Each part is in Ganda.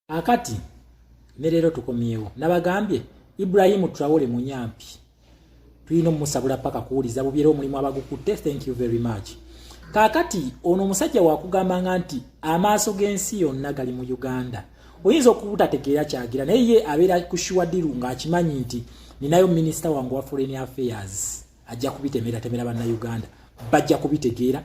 Akati nerero tukomyewo nabagambye Ibrahim Traore munyampi tuyino musabula paka kuuliza bubyero mulimu abagukutte. Thank you very much. Kakati ono musajja wakugamba nti amaaso gensi yonna gali mu Uganda oyinza okubutategeera kyagira naye ye abeera kushuwadiru ng'akimanyi nti ninayo minisita wangu wa foreign affairs ajja kubitemera temera banna Uganda bajja kubitegeera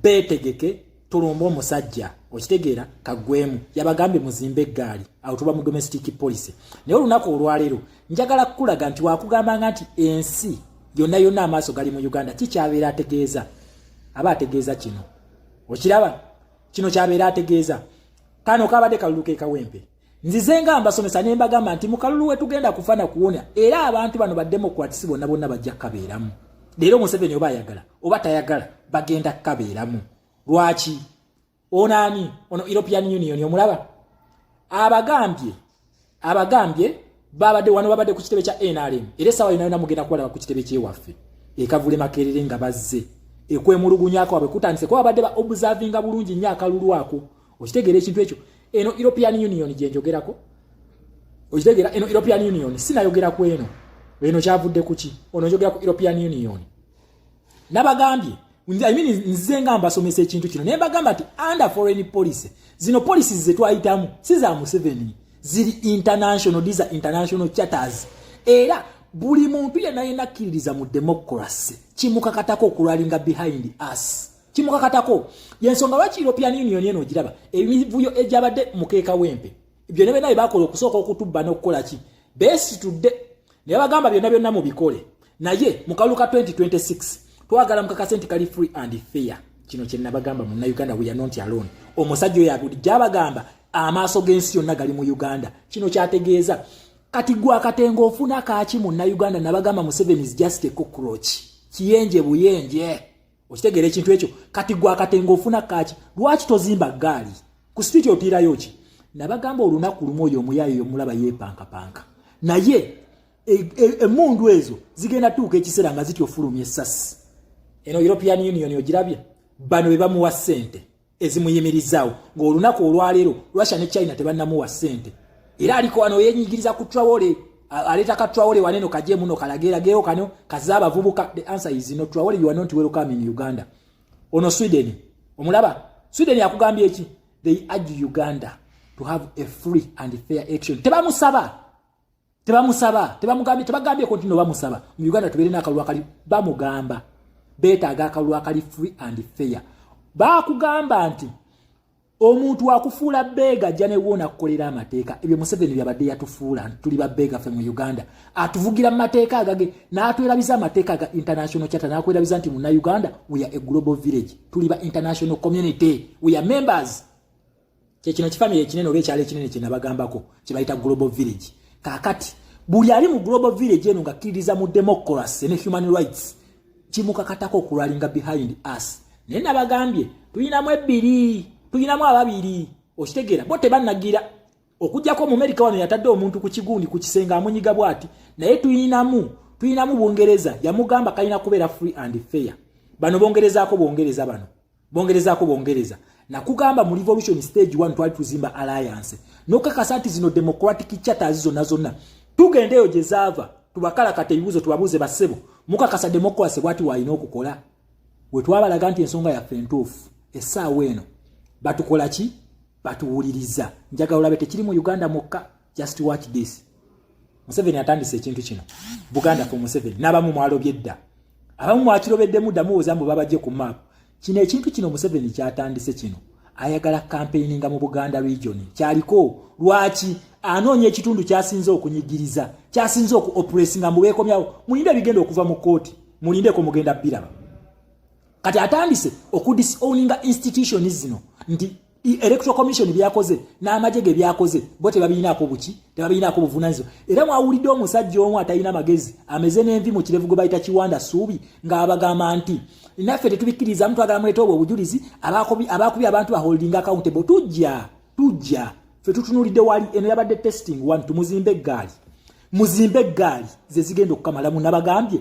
betegeke tulomba omusajja okitegeera kagwemu yabagambye muzimbe eggaali awo tuba mu domestic policy naye olunaku olwaleero njagala kukulaga nti wakugamba nti ensi yonna yonna amaaso gali mu Uganda kikyabeera ategeeza aba ategeeza kino okiraba kino kyabeera ategeeza kano kabadde kaluluke kawempe nzize nga mbasomesa ne mbagamba nti mu kalulu we tugenda kufana kuwona era abantu bano ba democrats bonna bonna bajja kabeeramu leero Museveni oba ayagala oba tayagala bagenda kabeeramu. Lwaki onani ono European Union omulaba abagambye babadde wano babadde ku kitebe kya NRM era sawa inayo namugenda kwala ku kitebe kye waffe ekavule makerere nga bazze ekwemulugunyako abekutandise kwa babadde ba observing bulungi nnyo akalulu ako okitegeera ekintu ekyo eno European Union gyenjogerako okitegeera eno European Union sinayogera ku eno kyavudde kuki ono njogera ku European Union nabagambye nze nga mbasomesa ekintu kino naye bagamba nti under foreign policy zino policies ze twayitamu si za Museveni ziri international, these are international charters era buli muntu yenna akkiririza mu democracy kimukakatako okulwalinga behind us kimukakatako yensonga lwaki European Union eno giraba ebivuyo ejabadde mukeeka wempe byonna byonna bakola okusooka okutubba n'okukola ki best today naye bagamba byonna mu bikole naye mu kaluka 2026 twagala mukakase nti kali free and fair kino kye nabagamba mu Uganda we are not alone omusajja oyo abudi jabagamba amaaso gensi yonna gali mu Uganda kino kyategeeza kati gwa katengo ofuna kaaki mu Uganda nabagamba Museveni is just a cockroach kiyenje buyenje okitegeera ekintu ekyo kati gwa katengo ofuna kaaki lwaki tozimba gaali ku street otirayo ki nabagamba olunaku lumu oyo omuyayo omulaba yepankapanka naye emundu ezo zigenda tuuka ekiseera nga zityo fulumye essasi eno European Union ogirabye bano be bamuwa ssente ezimuyimirizaawo ng'olunaku olwaleero Russia ne China tebannamuwa ssente era aliko wano yenyigiriza ku Traore aleta ka Traore waneno kaje muno kalagerageo kano kazaba vubuka. The answer is no. Traore, you are not welcome in Uganda. Ono Sweden omulaba Sweden yakugambye eki they urge Uganda to have a free and fair election. Tebamusaba tebagambye kontino bamusaba mu Uganda tubere nakalwa kali bamugamba betaaga akalwa kali free and fair bakugamba nti omuntu wakufuula bega jane wona kukolera amateeka ebyo Museveni byabadde yatufuula tuli ba bega fe mu Uganda atuvugira amateeka agage n'atwerabiza amateeka ga international charter n'akwerabiza nti mu Uganda we are a global village tuli ba international community we are members kino kifamily ekinene oba ekyalo ekinene kye nabagambako kye bayita global village kakati buli ali mu global village eno ngakkiririza mu democracy ne human rights kimukakatako okulwalinga behind us naye nabagambye tuyinamu ababiri okitegeera bo tebannagira okujjako mu America wano yatadde omuntu ku kigundi ku kisenga amunyiga bwati naye tuyinamu Bungereza yamugamba kalina kubeera free and fair bano bongereza na kugamba mu revolution stage 1 twali tuzimba alliance nokakasa nti zino democratic charters zonna tugendeyo jezava tubakala kateyibuzo tubabuze basebo mukakasa democracy bwati waina okukola we twabalaga nti ensonga ya fentufu essaawa eno batukola ki batuwuliriza njagala olabe tekiri mu Uganda mokka. Just watch this. Museveni atandise ekintu kino Buganda for Museveni n'abamu mwalobye dda abamu mwakirobedde mudda muwozambu babajje ku map kino ekintu kino Museveni kyatandise kino ayagala campaigning mu Buganda region kyaliko lwaki anoonya ekitundu kyasinze okunyigiriza kyasinze okuoppressinga mu beekomyawo mulinde bigenda okuva mu kooti mulindeko mugenda biraba kati atandise okudisowninga institutions zino nti electoral commission byakoze n'amajege byakoze bo tebabinaako buvunanyizibwa era mwawulidde omusajja omu atalina magezi ameze n'envi mu kirevu gwe bayita Kiwanda Suubi ng'abagamba nti naffe tetubikkiriza mtu agala muleeta obwo obujulizi abakubi abantu baholding accountable tujja ffe tutunulidde wali eno yabadde testing one tumuzimbe eggaali ze zigenda okukamalamu nabagambye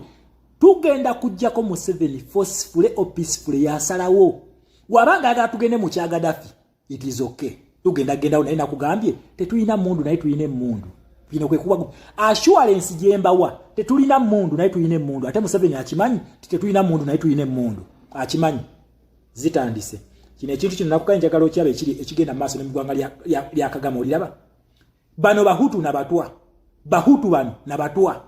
tugenda kujjako Museveni forcefully or peacefully yasalawo wabanga agala tugende mu kya Gaddafi it is okay tugenda genda naye nakugambye tetulina mundu naye tuyine mundu bino kwe kuba assurance jembawa tetulina mundu naye tuyine mundu ate Museveni akimanyi tetulina mundu naye tuyine mundu akimanyi zitandise kino ekintu kino nakukanye njagala okyabe ekigenda maaso n'emigwanga lya Kagame oliraba bano bahutu nabatwa bahutu bano nabatwa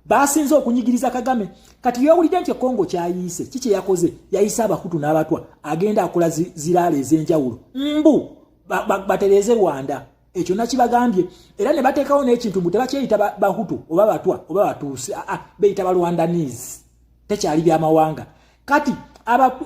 basinze okunyigiriza Kagame kati yowulidde nti Kongo kyayise kiki yakoze yayise abahutu n'abatwa agenda akola zirale ez'enjawulo mbu batereze Rwanda ekyo nakibagambye era ne bateekawo n'ekintu mbu tebakyeyita bahutu oba batwa oba batuusi beyita balwandanese tekyali byamawanga kati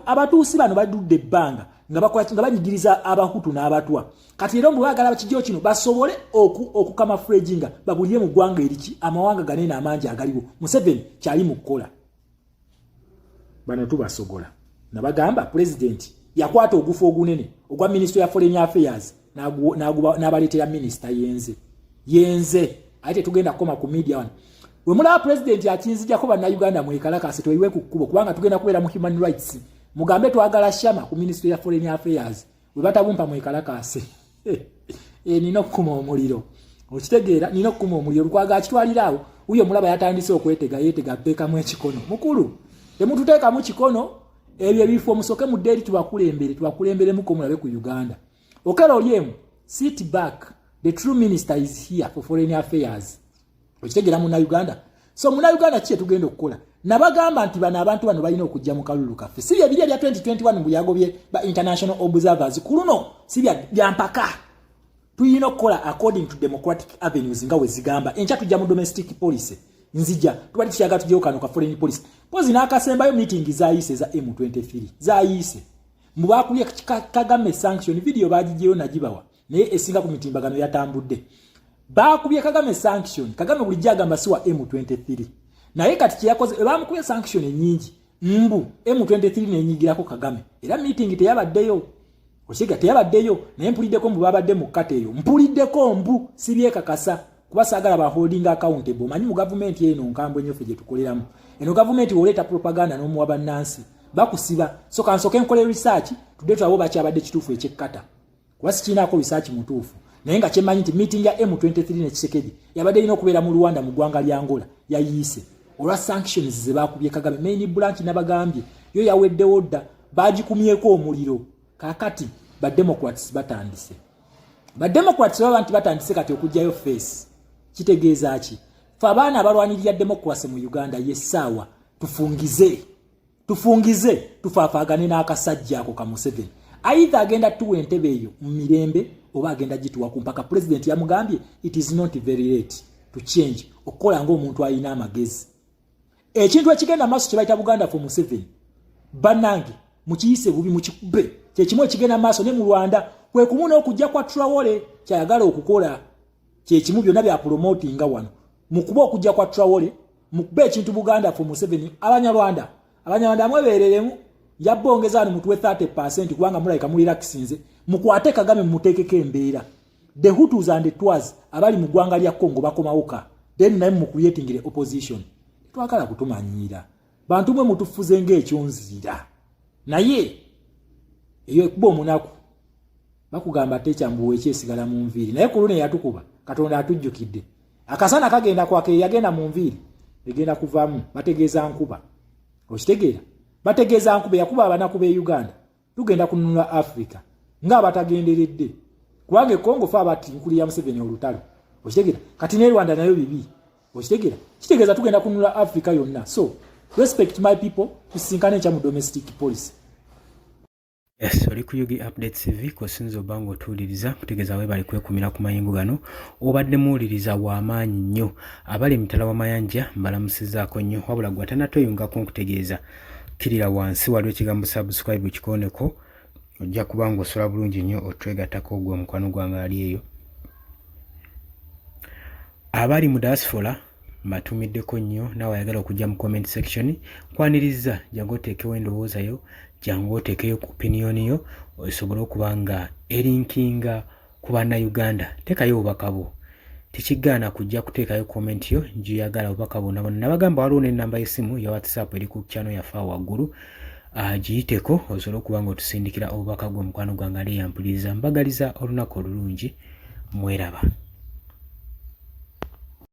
abatuusi bano badudde ebbanga nga banyigiriza abahutu n'abatwa kati era mbwagala bakijjo kino basobole okukamafrejinga babulire mu ggwanga eriki amawanga ganene amangi agaliwo Museveni kyali mu kukola bano tubasogola nabagamba president yakwata ogufu ogunene ogwa minister ya foreign affairs n'abaleetera minister yenze ate tugenda kukoma ku media wano we mulaba president akinzijjako bannayuganda mwekalakase tweyiwe ku kkubo kubanga tugenda kubeera mu human rights mugambe twagala shama ku ministry ya foreign affairs we batabumpa mwekalakase nina okukuma omuliro okitegeera nina okukuma omuliro lukwaga akitwaliraawo uyo mulaba yatandise okwetega yeetega bekamu ekikono mukulu temututeekamu kikono ebyo ebifo musoke mu dderi tubakulemberemu mulabe ku Uganda okero olyemu sit back the true minister is here for foreign affairs okitegeera muna Uganda so muna Uganda kye tugenda okukola nabagamba nti bano abantu bano balina okujja mu kalulu kaffe si bya bya 2021 mu byagobye ba international observers kuluno si bya mpaka tuyina okukola according to democratic avenues nga we zigamba encha tujja mu domestic policy nzija tubali tushaga tujye okano ka foreign policy pozi nakasembayo meeting zaayise za M23 zaayise mu bakulye Kagame sanction video bagijeyo nagibawa naye esinga ku mitimbagano yatambudde bakubye Kagame sanction Kagame bulijjaga mbasiwa M23 naye kati kyakoze bamukubye sanction nyingi mbu M23 nenyigirako Kagame era meeting teyabaddeyo oshiga teyabaddeyo naye mpuliddeko mbu babadde mu kateyo mpuliddeko mbu sibye kakasa kubasagala ba holding accountable manyi mu government yeno nkambwe nyofe je tukoleramu eno government woleta propaganda no muwa bannansi bakusiba so kansoke nkole research tudetwa abo bakyabadde kitufu ekyekata kwasi kina ko research mutufu naye nga kyemanyi nti meeting ya M23 ne Kisekedi yabadde ino kubeera mu Rwanda mu ggwanga lya Angola yayise olwa sanctions ze bakubye Kagame main branch nabagambye yo yawedde order bagikumyeko omuliro kakati ba democrats batandise abantu batandise kati okujjayo face kitegeeza ki fa abaana abalwanirira democracy mu Uganda yesawa tufungize tufaafagane n'akasajja ako ka Museveni aidha agenda tuwe entebe eyo mu mirembe oba agenda gituwa kumpaka president yamugambye it is not very late to change okola ng'omuntu alina amagezi ekintu ekigenda maaso kye bayita Buganda for Museveni banange mukiyise bubi mukikube kyekimu ekigenda maaso ne mu Rwanda kwe kumuna okujja kwa Traore kyayagala okukola kyekimu byonna bya promoting nga wano mukuba okujja kwa Traore mukube ekintu Buganda for Museveni Abanyarwanda mwebereremu yabongeza ano mutuwe 30% kubanga mulaika muri relaxinze mukwate Kagame mutekeke embeera the Hutus and the Twas abali mu ggwanga lya Congo bakomawuka then naye mu creating opposition twakala kutumanyira bantu mwe mutufuze ng'ekyonzira naye eyo kuba omunaku bakugamba tekyambuwe ekyesigala mu nviiri naye kulune yatukuba Katonda atujjukidde akasana kagenda kwake yagenda mu nviiri egenda kuvaamu bategeeza nkuba okitegeera bategeeza nkuba yakuba abanaku be Uganda tugenda kununula Africa nga batagenderedde kubanga Kongo fa abati nkuli ya Museveni olutalo okitegeera kati ne Rwanda nayo bibi okitegeera kitegeeza tugenda kununula Africa yonna so respect my people tusinkane kya mu domestic policy. Yes, oli ku Yugi Updates TV ko sinzo bango tuliriza kutegeeza we bali kwekumira ku mayingo gano obadde muuliriza wa maanyi nnyo abali mitala wa mayanja mbalamusizaako nnyo wabula gwatana toyunga ku nkutegeeza kirira wansi waliwo ekigambo subscribe kikoneko ojja kubanga osola bulungi nnyo otwegattako gwe mukwano gwange ali eyo abali mu diaspora mbatumiddeko nnyo nawe ayagala okujja mu comment section kwaniriza jangu oteekewo endowooza yo jangu oteekeyo ku opinion yo osobole okuba nga erinkinga ku bannayuganda teekayo obubaka bwo tekigaana kujja kuteekayo comment yo njiyagala obubaka bwonna bonna nabagamba waliwo n'ennamba y'essimu ya WhatsApp eri ku channel yaffe waggulu giyiteko osobola okuba nga otusindikira obubaka gwo mukwano gwange ali yampuliriza mbagaliza olunaku olulungi mweraba.